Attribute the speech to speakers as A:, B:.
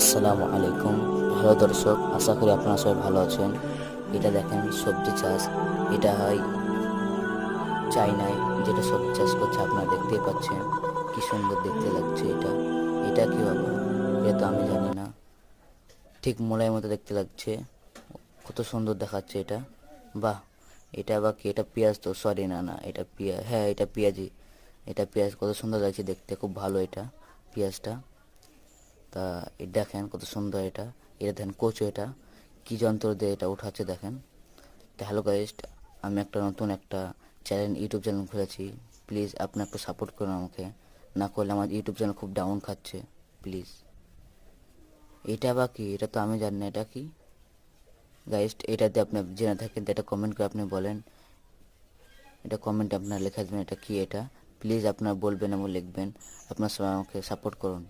A: আসসালামু আলাইকুম। হ্যালো দর্শক, আশা করি আপনারা সবাই ভালো আছেন। এটা দেখেন সবজি চাষ। এটা হয় চাইনায়, যেটা সবজি চাষ করছে। আপনারা দেখতেই পাচ্ছেন কি সুন্দর দেখতে লাগছে। এটা কি বাবা? এটা তো আমি জানি না। ঠিক মোলায়ের মতো দেখতে লাগছে। কত সুন্দর দেখাচ্ছে এটা। বাহ! এটা আবার কি? এটা পেঁয়াজ তো, সরি, না না, এটা পেঁয়াজ, হ্যাঁ এটা পেঁয়াজই। এটা পেঁয়াজ, কত সুন্দর লাগছে দেখতে, খুব ভালো এটা পেঁয়াজটা। তা দেখেন কত সুন্দর এটা। এটা দেখেন কচু, এটা কি যন্ত্র দিয়ে এটা উঠাচ্ছে দেখেন। তা হ্যালো গাইস, আমি নতুন একটা ইউটিউব চ্যানেল খুলেছি। প্লিজ আপনি একটু সাপোর্ট করুন আমাকে, না করলে আমার ইউটিউব চ্যানেল খুব ডাউন খাচ্ছে। প্লিজ। এটা বা কি? এটা তো আমি জানি না এটা কি। গাইস, এটাতে আপনি জেনে থাকেন তো এটা কমেন্ট করে আপনি বলেন। এটা কমেন্টে আপনার লেখা দেবেন এটা কি। এটা প্লিজ আপনারা বলবেন এবং লিখবেন। আপনার সবাই আমাকে সাপোর্ট করুন।